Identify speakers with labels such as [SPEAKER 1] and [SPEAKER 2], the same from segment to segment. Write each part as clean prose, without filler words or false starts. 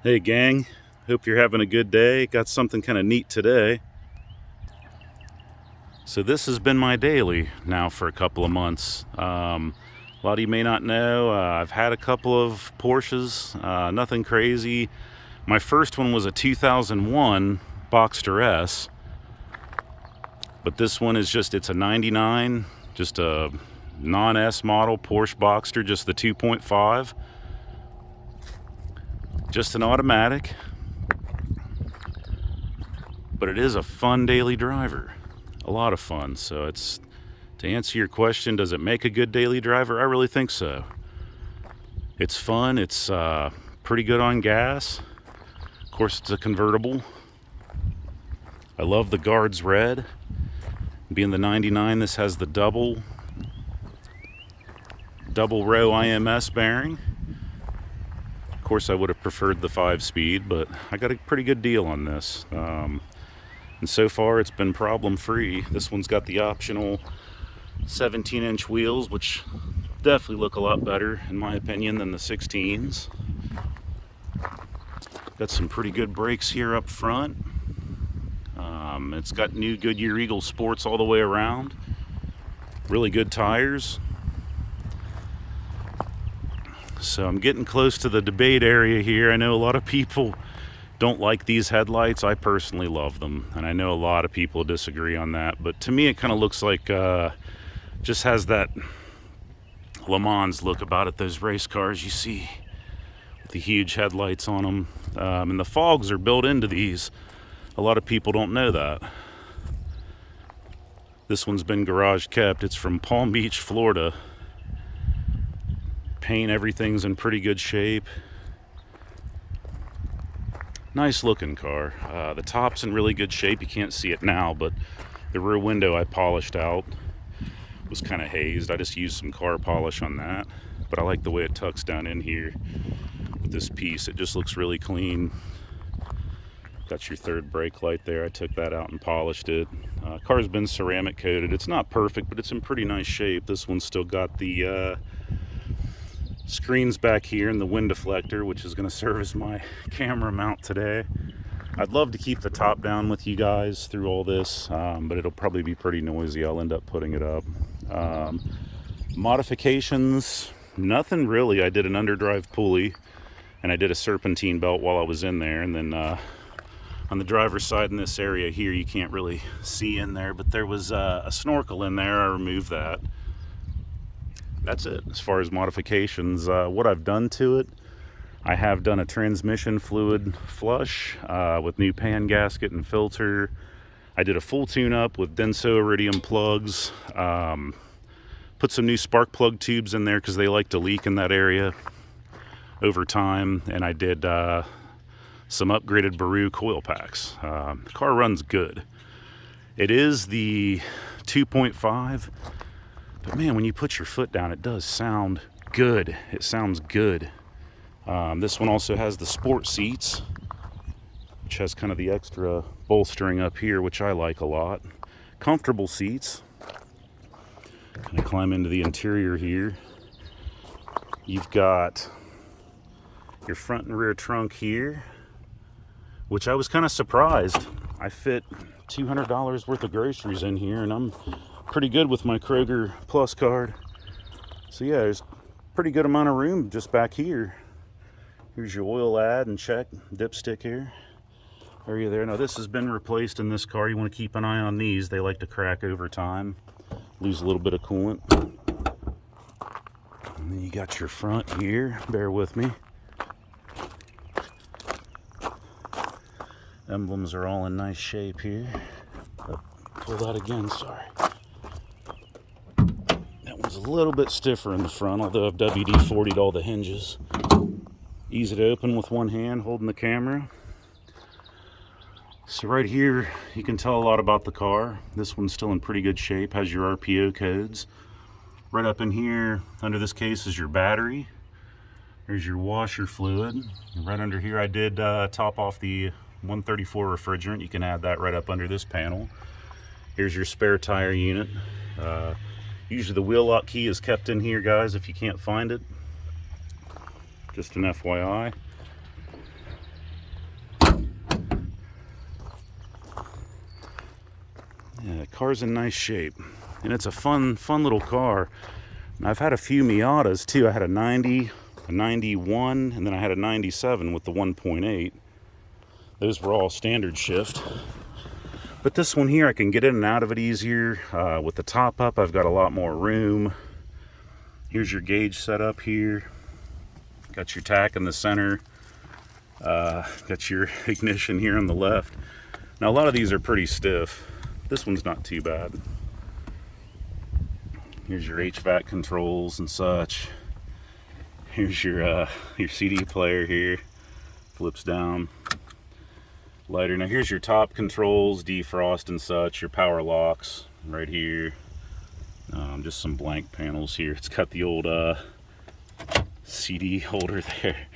[SPEAKER 1] Hey gang, hope you're having a good day. Got something kind of neat today. So this has been my daily now for a couple of months. A lot of you may not know, I've had a couple of Porsches, nothing crazy. My first one was a 2001 Boxster S, but this one is it's a 99, just a non-S model Porsche Boxster, just the 2.5, just an automatic. But it is a fun daily driver, a lot of fun. So to answer your question, does it make a good daily driver? I really think so. It's fun, it's pretty good on gas. Of course, it's a convertible. I love the guards red. Being the 99, this has the double row IMS bearing. Of course, I would have preferred the 5-speed, but I got a pretty good deal on this. And so far it's been problem free. This one's got the optional 17-inch wheels, which definitely look a lot better in my opinion than the 16s. Got some pretty good brakes here up front. It's got new Goodyear Eagle Sports all the way around. Really good tires. So I'm getting close to the debate area here. I know a lot of people don't like these headlights. I personally love them, and I know a lot of people disagree on that, but to me it kind of looks like just has that Le Mans look about it, those race cars you see with the huge headlights on them. And the fogs are built into these. A lot of people don't know that. This one's been garage kept. It's from Palm Beach, Florida. Paint, everything's in pretty good shape. Nice looking car. The top's in really good shape. You can't see it now, but the rear window I polished out. Was kind of hazed. I just used some car polish on that, but I like the way it tucks down in here with this piece. It just looks really clean. Got your third brake light there. I took that out and polished it. Car's been ceramic coated. It's not perfect, but it's in pretty nice shape. This one's still got the screens back here and the wind deflector, which is going to serve as my camera mount today. I'd love to keep the top down with you guys through all this, but it'll probably be pretty noisy. I'll end up putting it up. Modifications, nothing really. I did an underdrive pulley and I did a serpentine belt while I was in there, and then on the driver's side in this area here, you can't really see in there, but there was a snorkel in there. I removed that. That's it as far as modifications. What I've done to it, I have done a transmission fluid flush with new pan gasket and filter. I did a full tune-up with Denso iridium plugs. Put some new spark plug tubes in there because they like to leak in that area over time. And I did some upgraded Baru coil packs. The car runs good. It is the 2.5. But man, when you put your foot down, it does sound good. It sounds good. This one also has the sport seats, which has kind of the extra bolstering up here, which I like a lot. Comfortable seats. Kind of climb into the interior here. You've got your front and rear trunk here, which I was kind of surprised. I fit $200 worth of groceries in here, and I'm pretty good with my Kroger Plus card. So yeah, there's a pretty good amount of room just back here. Here's your oil add and check dipstick here. Area there. Now this has been replaced in this car. You want to keep an eye on these. They like to crack over time. Lose a little bit of coolant. And then you got your front here. Bear with me. Emblems are all in nice shape here. Oh, pull that again, sorry. That one's a little bit stiffer in the front, although I've WD-40'd all the hinges. Easy to open with one hand, holding the camera. So right here, you can tell a lot about the car. This one's still in pretty good shape, has your RPO codes. Right up in here, under this case is your battery. There's your washer fluid. And right under here, I did top off the 134 refrigerant. You can add that right up under this panel. Here's your spare tire unit. Usually the wheel lock key is kept in here, guys, if you can't find it. Just an FYI. Car's in nice shape, and it's a fun little car. And I've had a few Miatas too. I had a 90, a 91, and then I had a 97 with the 1.8. Those were all standard shift. But this one here, I can get in and out of it easier. With the top up, I've got a lot more room. Here's your gauge setup here. Got your tack in the center. Got your ignition here on the left. Now, a lot of these are pretty stiff. This one's not too bad. Here's your HVAC controls and such. Here's your CD player here. Flips down. Lighter. Now here's your top controls, defrost and such, your power locks right here. Just some blank panels here. It's got the old CD holder there.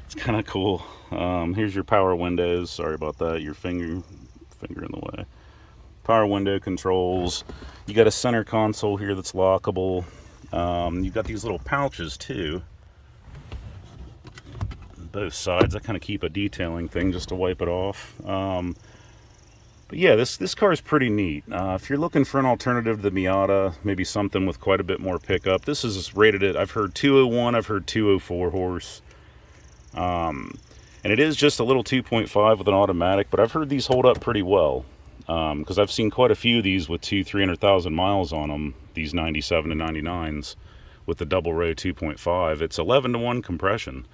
[SPEAKER 1] It's kind of cool. Here's your power windows. Sorry about that. Your finger in the way. Power window controls. You got a center console here that's lockable. You've got these little pouches too. Both sides. I kind of keep a detailing thing just to wipe it off. But yeah, this car is pretty neat. If you're looking for an alternative to the Miata, maybe something with quite a bit more pickup, this is rated at, I've heard 201, I've heard 204 horse. And it is just a little 2.5 with an automatic, but I've heard these hold up pretty well. Because I've seen quite a few of these with 300,000 miles on them, these 97 and 99s with the double row 2.5. It's 11-to-1 compression.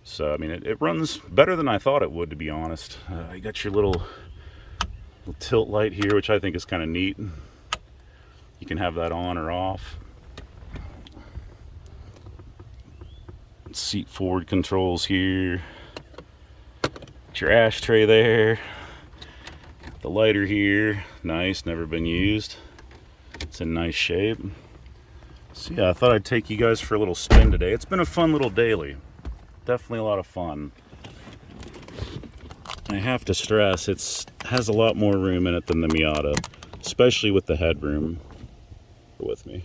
[SPEAKER 1] So, I mean, it runs better than I thought it would, to be honest. You got your little tilt light here, which I think is kind of neat. You can have that on or off. Seat forward controls here. Got your ashtray there. Got the lighter here. Nice, never been used. It's in nice shape. So yeah, I thought I'd take you guys for a little spin today. It's been a fun little daily. Definitely a lot of fun. I have to stress, it has a lot more room in it than the Miata, especially with the headroom. Go with me.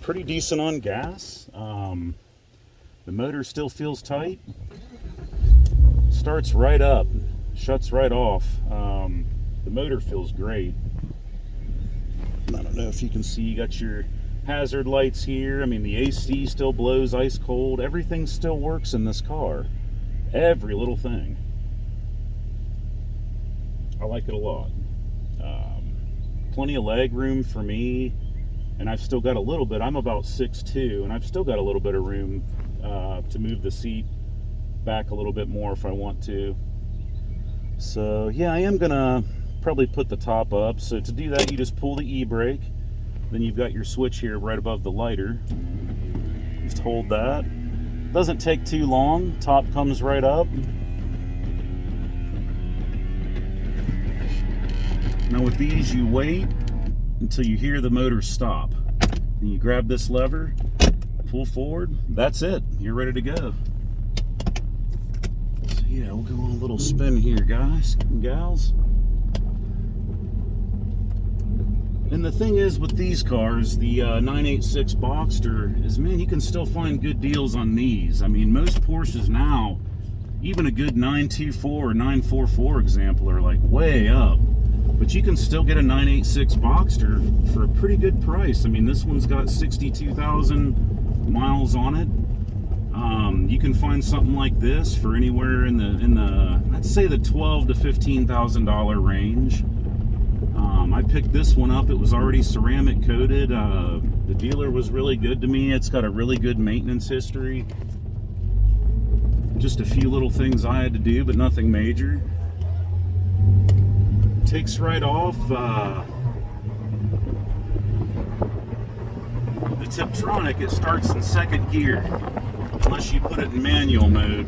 [SPEAKER 1] Pretty decent on gas. The motor still feels tight. Starts right up, shuts right off. The motor feels great. I don't know if you can see, you got your hazard lights here. I mean, the AC still blows ice cold. Everything still works in this car. Every little thing. I like it a lot. Plenty of leg room for me, and I've still got a little bit. I'm about 6'2", and I've still got a little bit of room to move the seat back a little bit more if I want to. So yeah, I am gonna probably put the top up. So to do that, you just pull the e-brake. Then you've got your switch here right above the lighter. Just hold that. Doesn't take too long. Top comes right up. Now with these, you wait until you hear the motor stop. And you grab this lever, pull forward. That's it. You're ready to go. So yeah, we'll go on a little spin here, guys and gals. And the thing is with these cars, the 986 Boxster is, man, you can still find good deals on these. I mean, most Porsches now, even a good 924 or 944 example are like way up. But you can still get a 986 Boxster for a pretty good price. I mean, this one's got 62,000 miles on it. You can find something like this for anywhere in the I'd say the $12,000 to $15,000 range. I picked this one up. It was already ceramic coated. The dealer was really good to me. It's got a really good maintenance history. Just a few little things I had to do, but nothing major. Takes right off. The Tiptronic, it starts in second gear, unless you put it in manual mode.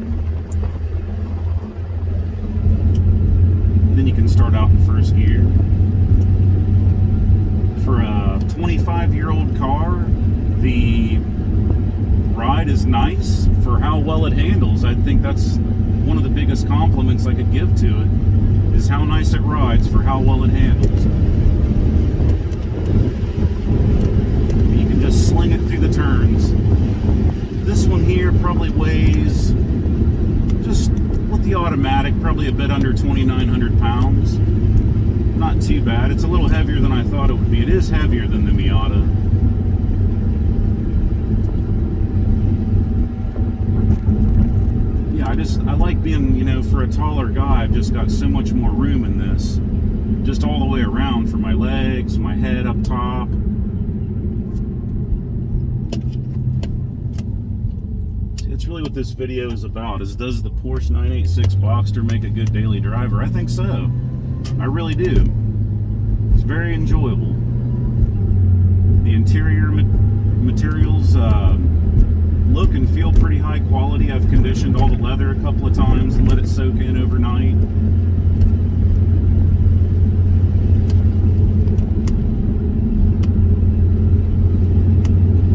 [SPEAKER 1] Then you can start out in first gear. For a 25-year-old car, the ride is nice. For how well it handles, I think that's one of the biggest compliments I could give to it, is how nice it rides for how well it handles. You can just sling it through the turns. This one here probably weighs, just what the the automatic, probably a bit under 2,900 pounds. Not too bad. It's a little heavier than I thought it would be. It is heavier than the Miata. Yeah, I like being, you know, for a taller guy, I've just got so much more room in this. Just all the way around for my legs, my head up top. It's really what this video is about, is does the Porsche 986 Boxster make a good daily driver? I think so. I really do. It's very enjoyable. The interior materials look and feel pretty high quality. I've conditioned all the leather a couple of times and let it soak in overnight.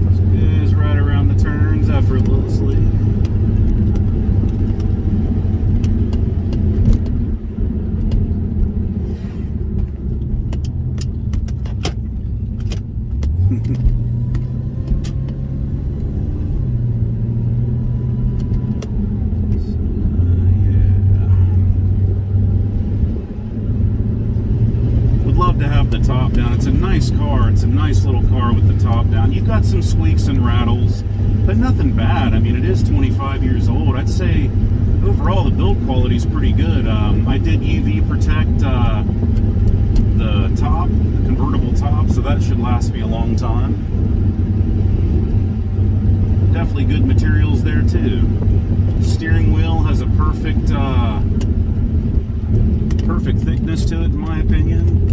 [SPEAKER 1] Just goes right around the turns effortlessly. To have the top down. It's a nice car. It's a nice little car with the top down. You've got some squeaks and rattles, but nothing bad. I mean, it is 25 years old. I'd say overall the build quality is pretty good. I did UV protect the top, the convertible top, so that should last me a long time. Definitely good materials there too. Steering wheel has a perfect thickness to it, in my opinion.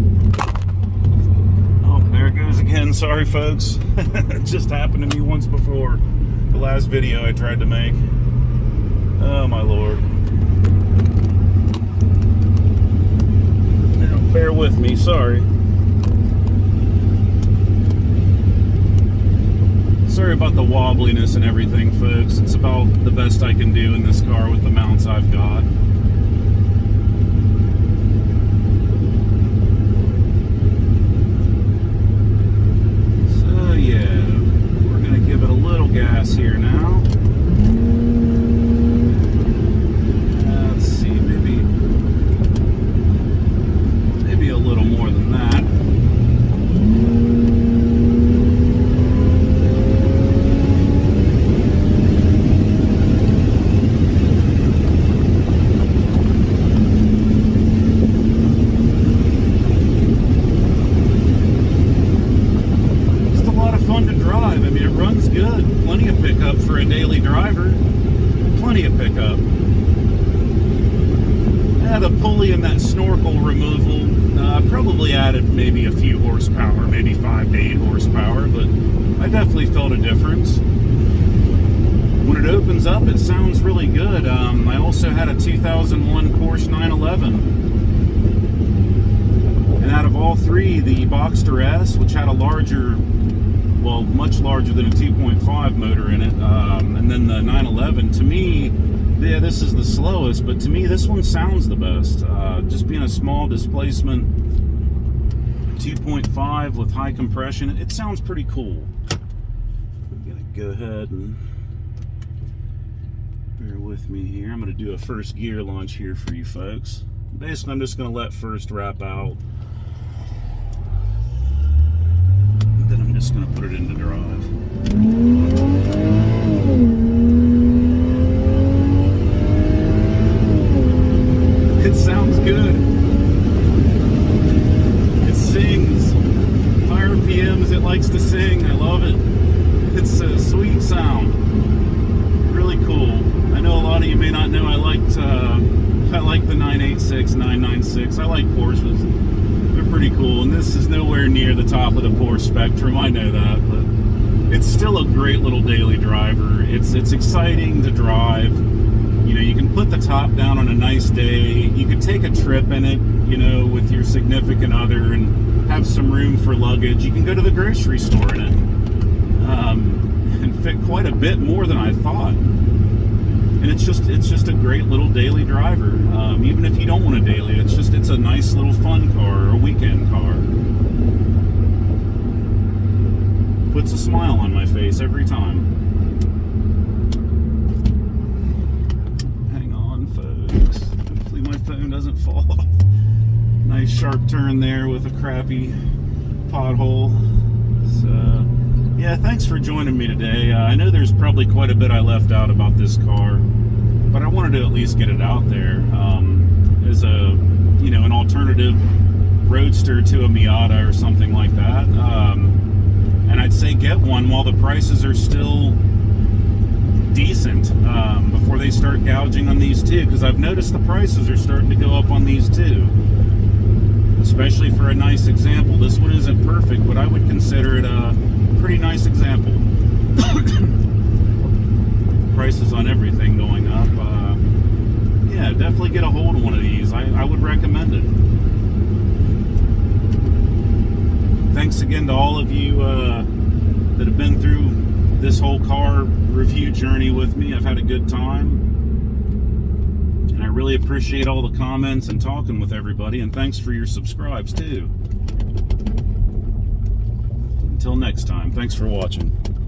[SPEAKER 1] Oh, there it goes again. Sorry, folks. It just happened to me once before. The last video I tried to make. Oh, my Lord. Now, bear with me. Sorry. Sorry about the wobbliness and everything, folks. It's about the best I can do in this car with the mounts I've got. Gas here now. Let's see, maybe a little more than that. Just a lot of fun to drive. I mean, it runs good. Plenty of pickup for a daily driver. Plenty of pickup. Yeah, the pulley and that snorkel removal probably added maybe a few horsepower, maybe 5 to 8 horsepower, but I definitely felt a difference. When it opens up, it sounds really good. I also had a 2001 Porsche 911. And out of all three, the Boxster S, which had a larger, well, much larger than a 2.5 motor in it, and then the 911, to me, yeah, this is the slowest, but to me this one sounds the best. Just being a small displacement 2.5 with high compression, it sounds pretty cool. I'm gonna go ahead and bear with me here. I'm gonna do a first gear launch here for you folks. Basically, I'm just gonna let first wrap out. Then I'm just going to put it into drive. It sounds good. It sings. High RPMs, it likes to sing. I love it. It's a sweet sound. Really cool. I know a lot of you may not know I like the 986, 996. I like Porsches. They're pretty cool, and this is nowhere near the top of the Porsche spectrum, I know that, but it's still a great little daily driver. It's exciting to drive. You know, you can put the top down on a nice day. You could take a trip in it, you know, with your significant other and have some room for luggage. You can go to the grocery store in it and fit quite a bit more than I thought. And it's just a great little daily driver. Even if you don't want a daily, it's a nice little fun car or a weekend car. Puts a smile on my face every time. Hang on, folks. tone doesn't fall off. Nice sharp turn there with a crappy pothole. So, yeah, thanks for joining me today. I know there's probably quite a bit I left out about this car, but I wanted to at least get it out there as a, you know, an alternative roadster to a Miata or something like that. And I'd say get one while the prices are still decent before they start gouging on these too, because I've noticed the prices are starting to go up on these too, especially for a nice example. This one isn't perfect, but I would consider it a pretty nice example. Prices on everything going up. Yeah, definitely get a hold of one of these. I would recommend it. Thanks again to all of you that have been through this whole car review journey with me. I've had a good time, and I really appreciate all the comments and talking with everybody, and thanks for your subscribes too. Until next time, thanks for watching.